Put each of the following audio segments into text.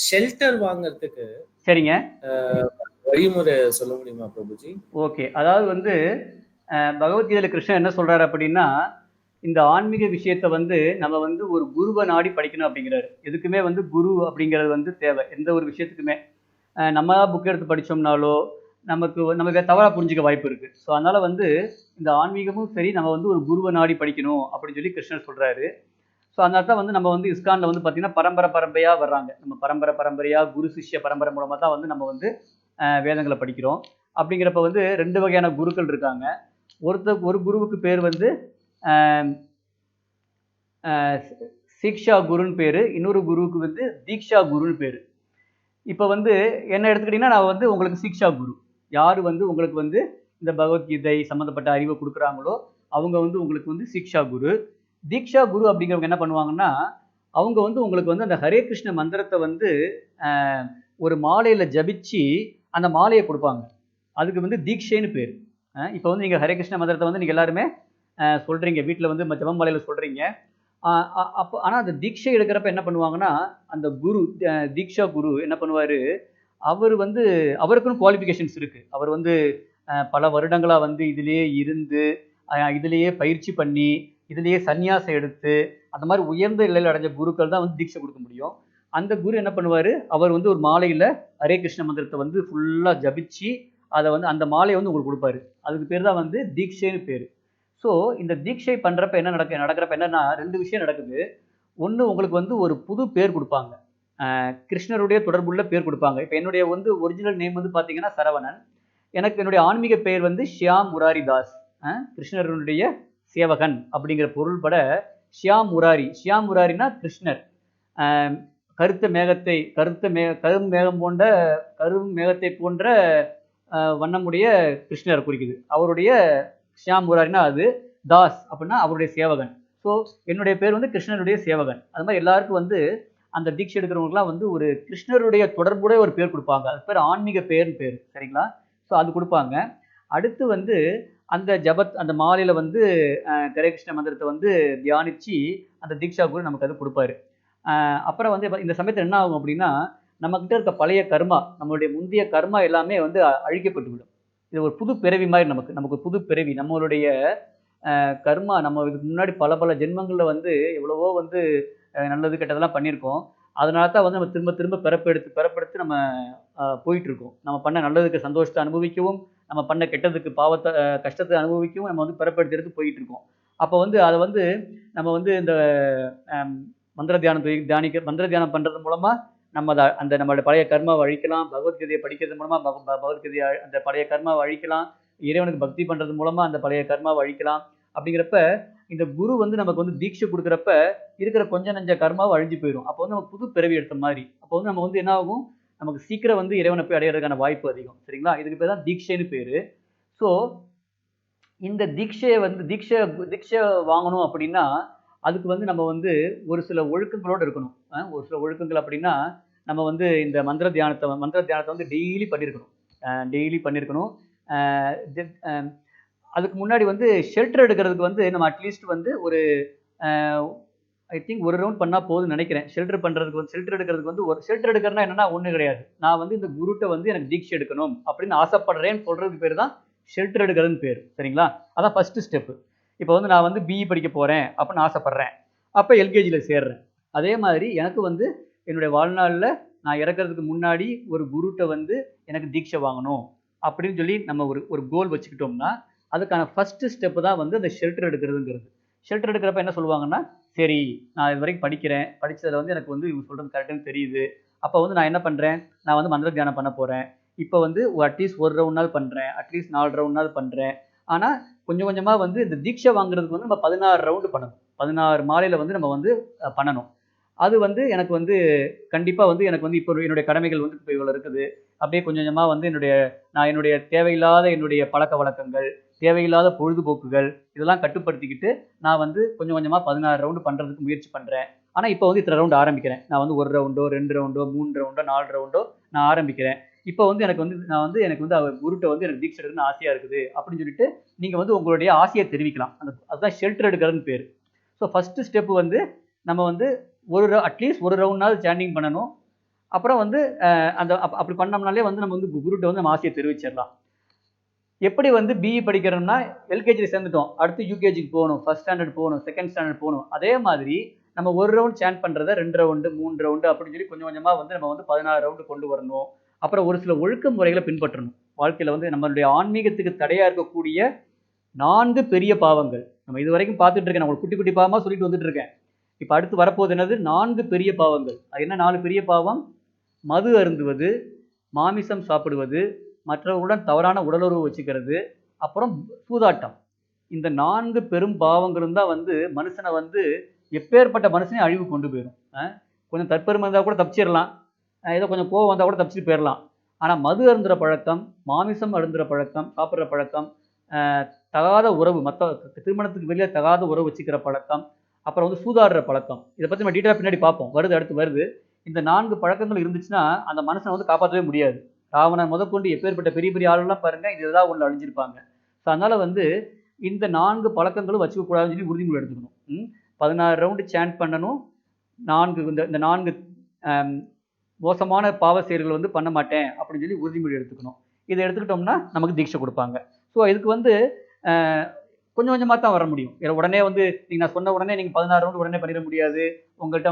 Shelter வாங்குறதுக்கு சரிங்க. வழிமுறை சொல்ல முடியுமா பிரபுஜி? ஓகே. அதாவது வந்து பகவத்கீதையில கிருஷ்ணர் என்ன சொல்றாரு அப்படின்னா, இந்த ஆன்மீக விஷயத்த வந்து நம்ம வந்து ஒரு குருவ நாடி படிக்கணும் அப்படிங்கிறாரு. எதுக்குமே வந்து குரு அப்படிங்கிறது வந்து தேவை. எந்த ஒரு விஷயத்துக்குமே. நம்மளா புக் எடுத்து படிச்சோம்னாலோ, நமக்கு தவறா புரிஞ்சுக்க வாய்ப்பு இருக்கு. ஸோ அதனால வந்து இந்த ஆன்மீகமும் சரி, நம்ம வந்து ஒரு குருவ நாடி படிக்கணும் அப்படின்னு சொல்லி கிருஷ்ணர் சொல்றாரு. ஸோ அதனால தான் வந்து நம்ம வந்து இஸ்கான்ல வந்து பார்த்தீங்கன்னா, பரம்பரை பரம்பரையா வர்றாங்க. நம்ம பரம்பரை பரம்பரையா குரு சிஷ்ய பரம்பரை மூலமா தான் வந்து நம்ம வந்து வேதங்கள படிக்கிறோம். அப்படிங்கிறப்ப வந்து 2 வகையான குருக்கள் இருக்காங்க. ஒரு குருவுக்கு பேர் வந்து அ அ சீக்ஷா குருன்னு பேரு. இன்னொரு குருவுக்கு வந்து தீக்ஷா குருன்னு பேரு. இப்ப வந்து என்ன எடுத்துக்கிட்டீங்கன்னா, நான் வந்து உங்களுக்கு சீக்ஷா குரு. யாரு வந்து உங்களுக்கு வந்து இந்த பகவத்கீதை சம்மந்தப்பட்ட அறிவ குடுக்குறாங்களோ, அவங்க வந்து உங்களுக்கு வந்து சீக்ஷா குரு. தீக்ஷா குரு அப்படிங்கிறவங்க என்ன பண்ணுவாங்கன்னா, அவங்க வந்து உங்களுக்கு வந்து அந்த ஹரே கிருஷ்ண மந்திரத்த வந்து அ ஒரு மாலையில ஜபிச்சு, அந்த மாலைய குடுப்பாங்க. அதுக்கு வந்து தீக்ஷைன்னு பேரு. இப்ப வந்து நீங்க ஹரே கிருஷ்ண மந்திரத்த வந்து நீங்க எல்லாருமே சொல்றீங்க. வீட்ல வந்து ஜெபமாலையில சொல்றீங்க. அ அ அப்ப ஆனா அந்த தீட்சை எடுக்கிறப்ப என்ன பண்ணுவாங்கன்னா, அந்த குரு தீக்ஷா குரு என்ன பண்ணுவாரு, அவரு வந்து அவருக்குன்னு குவாலிஃபிகேஷன்ஸ் இருக்கு. அவர் வந்து பல வருடங்களா வந்து இதிலேயே இருந்து, இதிலேயே பயிற்சி பண்ணி, இதிலேயே சந்நியாசம் எடுத்து, அந்த மாரி உயர்ந்த நிலையில அடைஞ்ச குருக்கள் தான் வந்து தீட்சை குடுக்க முடியும். அந்த குரு என்ன பண்ணுவாரு, அவர் வந்து ஒரு மாலையில ஹரே கிருஷ்ண மந்திரத்த வந்து ஃபுல்லா ஜபிச்சு, அத வந்து அந்த மாலைய வந்து உங்களுக்கு குடுப்பாரு. அதுக்கு பேரு தான் வந்து தீட்சைன்னு பேரு. ஸோ இந்த தீட்சை பண்றப்ப என்ன நடக்கிறப்ப என்னன்னா 2 விஷயம் நடக்குது. ஒண்ணு உங்களுக்கு வந்து ஒரு புது பேர் குடுப்பாங்க. கிருஷ்ணருடைய தொடர்புள்ள பேர் குடுப்பாங்க. இப்ப என்னுடைய வந்து ஒரிஜினல் நேம் வந்து பார்த்தீங்கன்னா சரவணன். எனக்கு என்னுடைய ஆன்மீக பெயர் வந்து ஷியாம் முராரி தாஸ். கிருஷ்ணருடைய சேவகன் அப்படிங்கிற பொருள்பட ஷியாம் முராரி. ஷியாம் முராரினா கிருஷ்ணர். அ கரும் மேகம் போன்ற கரும் மேகத்தை போன்ற வண்ணமுடைய கிருஷ்ணரை குறிக்குது. அவருடைய ஷியாம் முராரினா அது. தாஸ் அப்படின்னா அவருடைய சேவகன். ஸோ என்னுடைய பேர் வந்து கிருஷ்ணருடைய சேவகன். அது மாதிரி எல்லாருக்கும் வந்து அந்த தீட்சை எடுக்கிறவங்களுக்குலாம் வந்து ஒரு கிருஷ்ணருடைய தொடர்புடைய ஒரு பேர் குடுப்பாங்க. அது பேர் ஆன்மீக பேர்ன்னு பேரு. சரிங்களா? ஸோ அது குடுப்பாங்க. அடுத்து வந்து அந்த மாலையில வந்து ஹரே கிருஷ்ண மந்திரத்த வந்து தியானிச்சு, அந்த தீக்ஷா குரு நமக்கு அது குடுப்பாரு. அப்புறம் வந்து இந்த சமயத்துல என்ன ஆகும் அப்படின்னா, நம்மகிட்ட இருக்க பழைய கர்மா, நம்மளுடைய முந்தைய கர்மா எல்லாமே வந்து அழிக்கப்பட்டு விடும். இது ஒரு புது பிறவி மாரி நமக்கு. நமக்கு புது பிறவி. நம்மளுடைய கர்மா நம்ம இதுக்கு முன்னாடி பல பல ஜென்மங்கள்ல வந்து எவ்வளவோ வந்து நல்லது கெட்டதெல்லாம் பண்ணியிருக்கோம். அதனால தான் வந்து நம்ம திரும்ப திரும்ப பிறப்பெடுத்து நம்ம போயிட்டு இருக்கோம். நம்ம பண்ண நல்லதுக்கு சந்தோஷத்த அனுபவிக்கவும், நம்ம பண்ண கெட்டதுக்கு பாவத்த கஷ்டத்த அனுபவிக்கவும் நம்ம வந்து பிறப்பெடுத்து எடுத்து போயிட்டு இருக்கோம். அப்ப வந்து அத வந்து நம்ம வந்து இந்த அம் மந்திர தியானம் பண்றது மூலமா நம்ம அந்த நம்மளுடைய பழைய கர்மாவ அழிக்கலாம். பகவத்கீதைய படிக்கிறது மூலமா பகவத்கீதைய அந்த பழைய கர்மாவ அழிக்கலாம். இறைவனுக்கு பக்தி பண்றது மூலமா அந்த பழைய கர்மாவ அழிக்கலாம். அப்படிங்கிறப்ப, இந்த குரு வந்து நமக்கு வந்து தீட்சை குடுக்குறப்ப, இருக்கிற கொஞ்ச நெஞ்ச கர்மாவும் அழிஞ்சு போயிரும். அப்போ வந்து நம்ம புது பிறவி எடுத்த மாரி. அப்போ வந்து நம்ம வந்து என்ன ஆகும்? நமக்கு சீக்கிரம் வந்து இறைவன போய் அடையறதுக்கான வாய்ப்பு அதிகம். சரிங்களா? இதுக்கு பேர் தான் தீட்சைன்னு பேரு. ஸோ, இந்த தீட்சைய வந்து தீட்சை வாங்கணும் அப்படின்னா, அதுக்கு வந்து நம்ம வந்து ஒரு சில ஒழுக்கங்களோட இருக்கணும். ஒரு சில ஒழுக்கங்கள் அப்படின்னா, நம்ம வந்து இந்த மந்திர தியானத்த வந்து டெய்லி பண்ணியிருக்கணும். டெய்லி பண்ணியிருக்கணும். அ தென் அதுக்கு முன்னாடி வந்து ஷெல்டர் எடுக்கிறதுக்கு வந்து நம்ம அட்லீஸ்ட் வந்து ஒரு அ ஐ திங்க் ஒரு ரவுண்ட் பண்ணா போதும்னு நெனைக்கிறேன். ஷெல்டர் எடுக்கிறதுக்கு வந்து ஒரு ஷெல்டர் எடுக்கிறதுனா என்னன்னா ஒண்ணும் கிடையாது. நான் வந்து இந்த குருட்ட வந்து எனக்கு தீட்சை எடுக்கணும் அப்படின்னு ஆசைப்படுறேன்னு சொல்றதுக்கு பேரு தான் ஷெல்டர் எடுக்கிறதுன்னு பேரு. சரிங்களா? அதான் ஃபர்ஸ்ட் ஸ்டெப். இப்ப வந்து நான் வந்து பிஇ படிக்க போறேன் அப்படின்னு ஆசைப்படுறேன். அப்ப எல்கேஜில சேர்றேன். அதே மாதிரி எனக்கு வந்து என்னுடைய வாழ்நாள்ல நான் இறக்கறதுக்கு முன்னாடி ஒரு குருட்ட வந்து எனக்கு தீட்சை வாங்கணும் அப்படின்னு சொல்லி நம்ம ஒரு ஒரு கோல் வச்சுக்கிட்டோம்னா, அதுக்கான ஃபர்ஸ்ட் ஸ்டெப் தான் வந்து அந்த ஷெல்டர் எடுக்கிறதுங்கிறது. ஷெல்டர் எடுக்கிறப்ப என்ன சொல்லுவாங்கன்னா, சரி நான் இதுவரைக்கும் படிக்கிறேன். படிச்சதுல வந்து எனக்கு வந்து இவங்க சொல்றது கரெக்ட்ன்னு தெரியுது. அப்ப வந்து நான் என்ன பண்றேன், நான் வந்து மந்திர தியானம் பண்ண போறேன். இப்ப வந்து அட்லீஸ்ட் 1 ரவுண்ட்னாவது பண்றேன். அட்லீஸ்ட் 4 ரவுண்ட்னாவது பண்றேன். ஆனா, கொஞ்சம் கொஞ்சமா வந்து இந்த தீட்சை வாங்குறதுக்கு வந்து நம்ம 16 ரவுண்டு பண்ணணும். 16 மாலையில வந்து நம்ம வந்து பண்ணணும். அது வந்து எனக்கு வந்து கண்டிப்பா வந்து எனக்கு வந்து இப்போ என்னுடைய கடமைகள் வந்து இப்ப இவ்வளவு இருக்குது. அப்படியே கொஞ்சம் கொஞ்சமா வந்து நான் என்னுடைய தேவையில்லாத என்னுடைய பழக்கவழக்கங்கள், தேவையில்லாத பொழுதுபோக்குகள் இதெல்லாம் கட்டுப்படுத்திக்கிட்டு, நான் வந்து கொஞ்சம் கொஞ்சமா 16 ரவுண்டு பண்றதுக்கு முயற்சி பண்றேன். ஆனா, இப்ப வந்து இத்தன ரவுண்டு ஆரம்பிக்கிறேன். நான் வந்து 1 ரவுண்டோ, 2 ரவுண்டோ, 3 ரவுண்டோ, 4 ரவுண்டோ நான் ஆரம்பிக்கிறேன். இப்ப வந்து எனக்கு வந்து அவர் குருட்ட வந்து எனக்கு தீட்சை எடுக்கணும்னு ஆசையா இருக்குது அப்படின்னு சொல்லிட்டு, நீங்க வந்து உங்களுடைய ஆசைய தெரிவிக்கலாம். அதுதான் ஷெல்டர் எடுக்கிறதுன்னு பேரு. ஸோ ஃபர்ஸ்ட் ஸ்டெப் வந்து நம்ம வந்து அட்லீஸ்ட் 1 ரவுண்ட்னாவது சாண்டிங் பண்ணணும். அப்புறம் வந்து அந்த அப்படி பண்ணோம்னாலே வந்து நம்ம வந்து குருட்ட வந்து நம்ம ஆசையை தெரிவிச்சிடலாம். எப்படி வந்து பிஇ படிக்கிறோம்னா எல்கேஜியில் சேர்ந்துட்டோம், அடுத்து யூகேஜிக்கு போகணும், ஃபர்ஸ்ட் ஸ்டாண்டர்ட் போகணும், செகண்ட் ஸ்டாண்டர்ட் போகணும். அதே மாதிரி நம்ம ஒரு ரவுண்ட் சேன் பண்ணுறத 2 ரவுண்டு 3 ரவுண்டு அப்படின்னு சொல்லி கொஞ்சம் கொஞ்சமாக வந்து நம்ம வந்து 16 ரவுண்டு கொண்டு வரணும். அப்புறம் ஒரு சில ஒழுக்க முறைகளை பின்பற்றணும். வாழ்க்கையில் வந்து நம்மளுடைய ஆன்மீகத்துக்கு தடையாக இருக்கக்கூடிய 4 பெரிய பாவங்கள் நம்ம இது வரைக்கும் பார்த்துட்டு இருக்கேன். நான் உங்களுக்கு குட்டி குட்டி பாவமாக சொல்லிட்டு வந்துட்டு இருக்கேன். இப்போ அடுத்து வரப்போகுது என்னது? 4 பெரிய பாவங்கள். அது என்ன 4 பெரிய பாவம்? மது அருந்துவது, மாமிசம் சாப்பிடுவது, மற்றவர்களுடன் தவறான உடலுறவு வச்சுக்கிறது, அப்புறம் சூதாட்டம். இந்த 4 பெரும் பாவங்களும் தான் வந்து மனுஷனை வந்து எப்பேற்பட்ட மனுஷனையும் அழிவு கொண்டு போயிடும். கொஞ்சம் தற்பெருமை இருந்தால் கூட தப்பிச்சிடலாம், ஏதோ கொஞ்சம் கோவம் வந்தால் கூட தப்பிச்சுட்டு போயிடலாம். ஆனால் மது அருந்துகிற பழக்கம், மாமிசம் அருந்துகிற பழக்கம், சாப்பிட்ற பழக்கம், தகாத உறவு, மற்ற திருமணத்துக்கு வெளியே தகாத உறவு வச்சுக்கிற பழக்கம், அப்புறம் வந்து சூதாடுற பழக்கம். இதை பற்றி நம்ம டீட்டெயிலாக பின்னாடி பார்ப்போம், வருது அடுத்து வருது. இந்த 4 பழக்கங்கள் இருந்துச்சுன்னா அந்த மனுஷனை வந்து காப்பாற்றவே முடியாது. ராவணன் முதற்கொண்டு எப்பேற்பட்ட பெரிய பெரிய ஆளுலாம் பாருங்க, இது ஏதாவது ஒன்று அழிஞ்சிருப்பாங்க. ஸோ அதனால வந்து இந்த 4 பழக்கங்களும் வச்சுக்க கூடாதுன்னு சொல்லி உறுதிமொழி எடுத்துக்கணும். 16 ரவுண்டு சேண்ட் பண்ணணும். 4 இந்த 4 மோசமான பாவ செயல்கள் வந்து பண்ண மாட்டேன் அப்படின்னு சொல்லி உறுதிமொழி எடுத்துக்கணும். இதை எடுத்துக்கிட்டோம்னா நமக்கு தீட்சை கொடுப்பாங்க. ஸோ இதுக்கு வந்து கொஞ்சம் கொஞ்சமாக தான் வர முடியும். உடனே வந்து நீங்கள் நான் சொன்ன உடனே நீங்கள் 16 ரவுண்டு உடனே பண்ணிட முடியாது. உங்கள்கிட்ட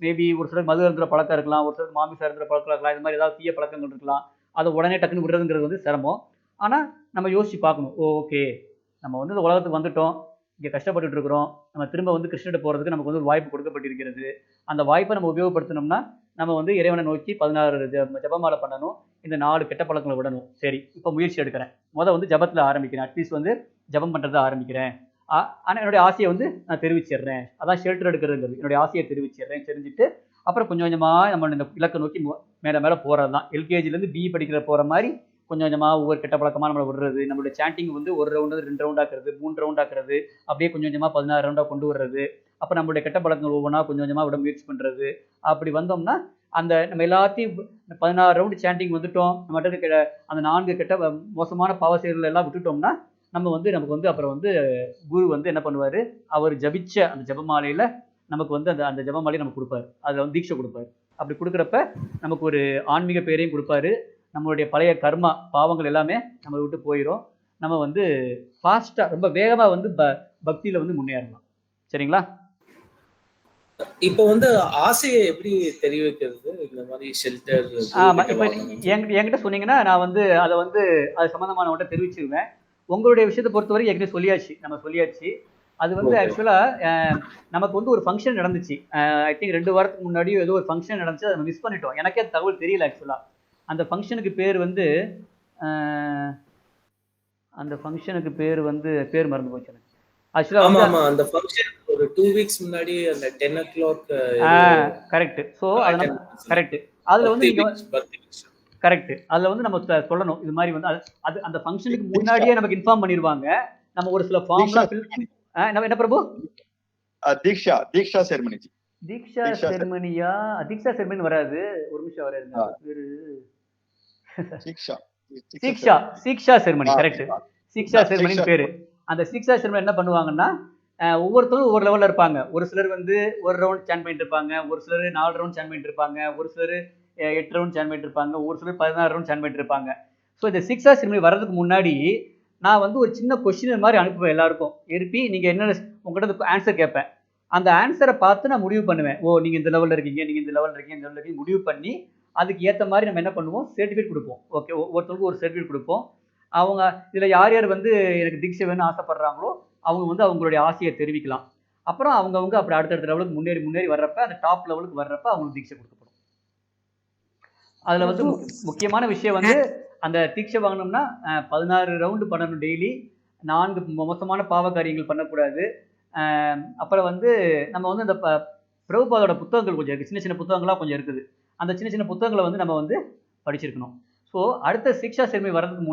மேபி ஒரு சிலர் மது அருந்துற பழக்கம் இருக்கலாம், ஒரு சிலர் மாமிசம் அருந்துற பழக்கம் இருக்கலாம், இது மாதிரி ஏதாவது தீய பழக்கங்கள் இருக்கலாம். அதை உடனே டக்குன்னு விடுறதுங்கிறது வந்து சிரமம். ஆனால் நம்ம யோசிச்சு பார்க்கணும். ஓகே, நம்ம வந்து இந்த உலகத்துக்கு வந்துட்டோம், இங்கே கஷ்டப்பட்டுட்டு இருக்கிறோம், நம்ம திரும்ப வந்து கிருஷ்ணகிட்ட போகிறதுக்கு நமக்கு வந்து ஒரு வாய்ப்பு கொடுக்கப்பட்டிருக்கிறது. அந்த வாய்ப்பை நம்ம உபயோகப்படுத்தினோம்னா நம்ம வந்து இறைவனை நோக்கி 16 ஜபமாலை பண்ணணும், இந்த 4 கெட்ட பழக்கங்களை விடணும். சரி, இப்போ முயற்சி எடுக்கிறேன், வந்து ஜபத்தில் ஆரம்பிக்கிறேன், அட்லீஸ்ட் வந்து ஜபம் பண்ணுறதை ஆரம்பிக்கிறேன். ஆனால் என்னுடைய ஆசையை வந்து நான் தெரிவிச்சிடுறேன். அதான் ஷெல்டர் எடுக்கிறதுங்கிறது. என்னுடைய ஆசையை தெரிவிச்சிடுறேன். தெரிஞ்சுட்டு அப்புறம் கொஞ்சம் கொஞ்சமாக நம்ம இந்த இலக்கை நோக்கி மேலே மேலே போகிறது தான். எல்கேஜிலேருந்து பிஇ படிக்கிற போகிற மாதிரி கொஞ்சம் கொஞ்சமாக ஒவ்வொரு கெட்ட பழக்கமாக நம்மளை விடுறது. நம்மளுடைய சாண்டிங் வந்து 1 ரவுண்டு 2 ரவுண்ட் ஆக்குறது, 3 ரவுண்ட் ஆக்குறது, அப்படியே கொஞ்சம் கொஞ்சமாக 16 ரவுண்டாக கொண்டு வர்றது. அப்போ நம்மளுடைய கெட்ட பழக்கங்கள் ஒவ்வொன்றா கொஞ்சம் கொஞ்சமாக விட முயற்சி பண்ணுறது. அப்படி வந்தோம்னா அந்த நம்ம எல்லாத்தையும் 16 ரவுண்டு சாண்டிங் வந்துட்டோம், நம்மகிட்ட அந்த 4 கெட்ட மோசமான பாவ செயல்கள் எல்லாம் விட்டுட்டோம்னா நமக்கு வந்து அப்புறம் வந்து குரு வந்து என்ன பண்ணுவார், அவர் ஜபிச்ச அந்த ஜபமாலையில் நமக்கு வந்து அந்த ஜபமாலையை நமக்கு கொடுப்பாரு. அதில் வந்து தீட்சை கொடுப்பாரு. அப்படி கொடுக்குறப்ப நமக்கு ஒரு ஆன்மீக பேரையும் கொடுப்பாரு. நம்மளுடைய பழைய கர்மா பாவங்கள் எல்லாமே நம்ம விட்டு போயிடும். நம்ம வந்து ஃபாஸ்ட்டாக ரொம்ப வேகமாக வந்து பக்தியில் வந்து முன்னேறலாம். சரிங்களா? இப்போ வந்து ஆசையை எப்படி தெரிவிக்கிறது? இந்த மாதிரி ஷெல்டர் இப்போ என்கிட்ட சொன்னீங்கன்னா நான் வந்து அதை வந்து அது சம்மந்தமானவங்கள்ட்ட தெரிவிச்சிருவேன். உங்களுடைய விஷயத்தை பொறுத்தவரை ஏற்கனவே சொல்லியாச்சு. அது வந்து ஆக்சுவலாக நமக்கு வந்து ஒரு ஃபங்க்ஷன் நடந்துச்சு. ஐ திங்க் 2 வாரத்துக்கு முன்னாடியோ ஏதோ ஒரு ஃபங்க்ஷன் நடந்துச்சு, அதை மிஸ் பண்ணிட்டோம். எனக்கே அந்த தகவல் தெரியல ஆக்சுவலாக. அந்த ஃபங்க்ஷனுக்கு பேர் வந்து பேர் மறந்து போச்சு எனக்கு. ஆக்சுவலாக அந்த ஃபங்க்ஷன் ஒரு 2 வீக்ஸ் முன்னாடி அந்த 10 o'clock கரெக்ட். ஸோ அது கரெக்ட். அதில் வந்து கரெக்ட். அதில் வந்து நம்ம சொல்லணும் இது மாதிரி வந்து அது அந்த ஃபங்க்ஷனுக்கு முன்னாடியே நமக்கு இன்ஃபார்ம் பண்ணிடுவாங்க. நம்ம ஒரு சில ஃபார்ம்லாம் என்ன பிரபு? தீக்ஷா செரமனி. தீக்ஷா செரமனியா? தீக்ஷா செரமனி வராது, ஒரு நிமிஷம் வராது. பேரு சீக்ஷா செரமனி. கரெக்ட், சீக்ஷா செரமனி பேரு. அந்த சீக்ஷா செரமனி என்ன பண்ணுவாங்கன்னா ஒவ்வொருத்தரும் ஒவ்வொரு லெவலில் இருப்பாங்க. ஒரு சிலர் வந்து 1 ரவுண்ட் சேன் பண்ணிட்டு இருப்பாங்க, ஒரு சிலர் 4 ரவுண்ட் சேன் பண்ணிட்டு இருப்பாங்க, ஒரு சிலர் 8 ரவுண்ட் சேன் பண்ணிட்டு இருப்பாங்க, ஒரு சிலர் 16 ரவுண்ட் சேன் பண்ணிட்டு இருப்பாங்க. ஸோ இந்த சீக்ஷா செரமனி வர்றதுக்கு முன்னாடி நான் வந்து ஒரு சின்ன கொஸ்டின் மாதிரி அனுப்புவேன் எல்லாருக்கும். எழுப்பி நீங்கள் என்ன உங்கள்கிட்ட ஆன்சர் கேட்பேன். அந்த ஆன்சரை பார்த்து நான் முடிவு பண்ணுவேன். ஓ, நீங்கள் இந்த லெவலில் இருக்கீங்க, நீங்கள் இந்த லெவலில் இருக்கீங்க, இந்த லெவலில் இருக்கீங்க முடிவு பண்ணி அதுக்கு ஏற்ற மாதிரி நம்ம என்ன பண்ணுவோம், சர்டிஃபிகேட் கொடுப்போம். ஓகே, ஒவ்வொருத்தருக்கும் ஒரு சர்டிஃபிகேட் கொடுப்போம். அவங்க இதில் யார் யார் வந்து எனக்கு தீட்சை வேணும்னு ஆசைப்படுறாங்களோ அவங்க வந்து அவங்களுடைய ஆசையை தெரிவிக்கலாம். அப்புறம் அவங்கவுங்க அப்படி அடுத்தடுத்த லெவலுக்கு முன்னேறி வர்றப்ப அந்த டாப் லெவலுக்கு வர்றப்ப அவங்களுக்கு தீட்சை கொடுக்கப்படும். அதில் வந்து முக்கியமான விஷயம் வந்து அந்த தீட்சை வாங்கினோம்னா 16 ரவுண்டு பண்ணணும் டெய்லி. 4 மோசமான பாவ காரியங்கள் பண்ணக்கூடாது. அப்புறம் வந்து நம்ம வந்து அந்த பிரபுபாதோட புத்தகங்கள் கொஞ்சம் இருக்குது, சின்ன சின்ன புத்தகங்களாக கொஞ்சம் இருக்குது. அந்த சின்ன சின்ன புத்தகங்களை வந்து நம்ம வந்து படிச்சிருக்கணும். ஸோ அடுத்த சீக்ஷா செரமனி வர்றதுக்கு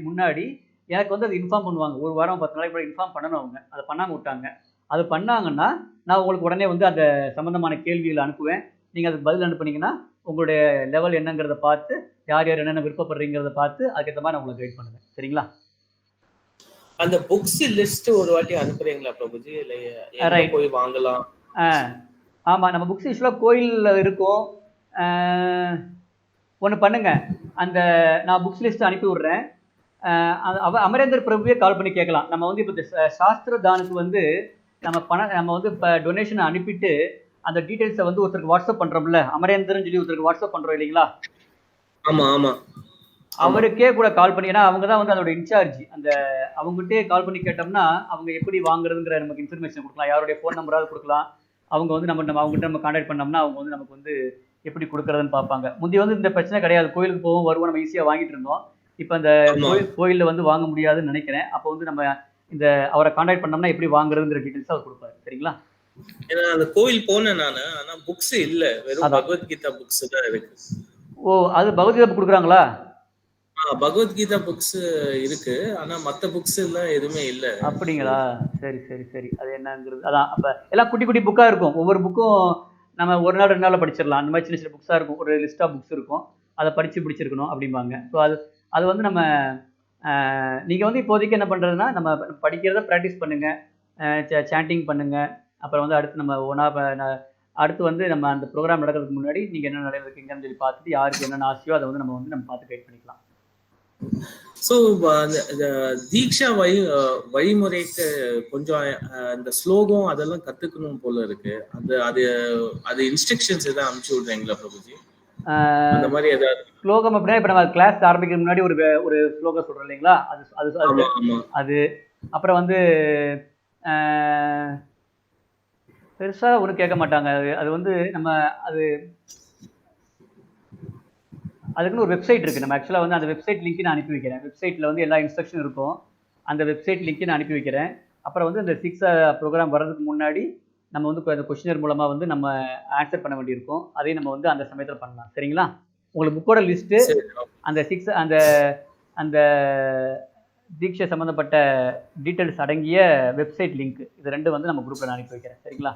முன்னாடி எனக்கு வந்து அது இன்ஃபார்ம் பண்ணுவாங்க. 1 வாரம் 10 நாளைக்கு முன்னாடி இன்ஃபார்ம் பண்ணணும். அவங்க அதை பண்ணாமல் விட்டாங்க. அது பண்ணாங்கன்னா நான் உங்களுக்கு உடனே வந்து அந்த சம்மந்தமான கேள்விகளை அனுப்புவேன். நீங்கள் அதுக்கு பதில் அனுப்புனீங்கன்னா உங்களுடைய லெவல் என்னங்கிறத பார்த்து யார் யார் என்னென்ன விருப்பப்படுறீங்கிறத பார்த்து அதுக்கேற்ற மாதிரி நான் உங்களுக்கு கைட் பண்ணுவேன். சரிங்களா? அந்த புக்ஸ் லிஸ்ட் ஒரு வாட்டி அனுப்புறீங்களா பிரபுஜி? இல்லை போய் வாங்கலாம்? ஆமாம், நம்ம புக்ஸ் யூஸ்வலாக கோயிலில் இருக்கும். ஒன்று பண்ணுங்க, அந்த நான் புக்ஸ் லிஸ்ட் அனுப்பி விடுறேன். அமரேந்தர் பிரபுவே கால் பண்ணி கேட்கலாம். நம்ம வந்து இப்போ சாஸ்திர தானுக்கு வந்து நம்ம வந்து இப்போ டொனேஷனை அனுப்பிட்டு அந்த டீட்டெயில்ஸை வந்து ஒருத்தருக்கு வாட்ஸ்அப் பண்ணுறோம்ல, அமரேந்தர்னு சொல்லி ஒருத்தருக்கு வாட்ஸ்அப் பண்ணுறோம் இல்லைங்களா? ஆமா ஆமா அவருக்கே கூட கால் பண்ணி, ஏன்னா அவங்க தான் வந்து அதோட இன்சார்ஜ். அந்த அவங்ககிட்டே கால் பண்ணி கேட்டோம்னா அவங்க எப்படி வாங்குறதுங்கிற நமக்கு இன்ஃபர்மேஷன் கொடுக்கலாம். யாருடைய ஃபோன் நம்பராவது கொடுக்கலாம். அவங்க வந்து அவங்ககிட்ட நம்ம கான்டாக்ட் பண்ணோம்னா அவங்க வந்து நமக்கு வந்து எப்படி கொடுக்குறதுன்னு பார்ப்பாங்க. முந்தி வந்து இந்த பிரச்சனை கிடையாது. கோயிலுக்கு போவோம், வருவோம், நம்ம ஈஸியாக வாங்கிட்டு இருந்தோம். இப்போ அந்த ஆமா. கோயிலில் வந்து வாங்க முடியாதுன்னு நினைக்கிறேன். அப்போ வந்து நம்ம இந்த அவரை கான்டாக்ட் பண்ணோம்னா எப்படி வாங்குறதுங்கிற டீட்டெயில்ஸ் அவர் கொடுப்பாரு. சரிங்களா? ஏன்னா அந்த கோயில் போனேன் நானு, ஆனா புக்ஸ் இல்ல, வெறும் அதான். பகவத்கீதா புக்ஸ் தான் இருக்கு. ஓ, அது பகவத்கீதை கொடுக்குறாங்களா? பகவத்கீதா புக்ஸ் இருக்கு, ஆனா மத்த புக்ஸ் எல்லாம் எதுவுமே இல்ல. அப்படிங்களா? சரி சரி சரி. அது என்னங்கிறது அதான். அப்போ எல்லாம் குட்டி குட்டி புக்காக இருக்கும். ஒவ்வொரு புக்கும் நம்ம ஒரு நாள் 2 நாளில் படிச்சிடலாம். அந்த மாதிரி சின்ன சின்ன புக்ஸாக இருக்கும். ஒரு லிஸ்ட் ஆஃப் புக்ஸ் இருக்கும். அதை படித்து பிடிச்சிருக்கணும் அப்படிம்பாங்க. ஸோ அது வந்து நம்ம நீங்கள் வந்து இப்போதைக்கு என்ன பண்ணுறதுன்னா, நம்ம படிக்கிறத ப்ராக்டிஸ் பண்ணுங்கள், சாண்டிங் பண்ணுங்கள். அப்புறம் வந்து அடுத்து நம்ம அடுத்து வந்து நம்ம அந்த ப்ரோக்ராம் நடக்கிறதுக்கு முன்னாடி நீங்கள் என்ன நடக்குதுங்கன்னு சொல்லி பார்த்துட்டு யாருக்கு என்னென்ன ஆசையோ அதை வந்து நம்ம பார்த்து கைட் பண்ணிக்கலாம். ஸோ தீக்ஷா வழிமுறைக்கு கொஞ்சம் இந்த ஸ்லோகம் அதெல்லாம் கத்துக்கணும் போல இருக்கு. அது இன்ஸ்ட்ரக்ஷன்ஸ் எதாவது அனுப்பிச்சு விடுறீங்களா பிரபுஜி? அந்த மாதிரி ஏதாவது ஸ்லோகம் அப்படின்னா இப்போ நம்ம கிளாஸ் ஆரம்பிக்கிற முன்னாடி ஒரு ஸ்லோகம் சொல்கிறோம் இல்லைங்களா? அது அப்புறம் வந்து பெருசாக ஒன்றும் கேட்க மாட்டாங்க. அது வந்து நம்ம அதுக்குன்னு ஒரு வெப்சைட் இருக்குது. நம்ம ஆக்சுவலாக வந்து அந்த வெப்சைட் லிங்க் நான் அனுப்பி வைக்கிறேன். வெப்சைட்டில் வந்து எல்லா இன்ஸ்ட்ரக்ஷன் இருக்கும். அந்த வெப்சைட் லிங்க் நான் அனுப்பி வைக்கிறேன். அப்புறம் வந்து இந்த 6 ப்ரோக்ராம் வர்றதுக்கு முன்னாடி நம்ம வந்து அந்த கொஸ்டினர் மூலமாக வந்து நம்ம ஆன்சர் பண்ண வேண்டியிருக்கும். அதையும் நம்ம வந்து அந்த சமயத்தில் பண்ணலாம். சரிங்களா? உங்களுக்கு புக்கோட லிஸ்ட்டு, அந்த அந்த தீட்சை சம்மந்தப்பட்ட டீட்டெயில்ஸ் அடங்கிய வெப்சைட் லிங்க், இது 2 வந்து நம்ம குரூப்பில் நான் அனுப்பி வைக்கிறேன். சரிங்களா?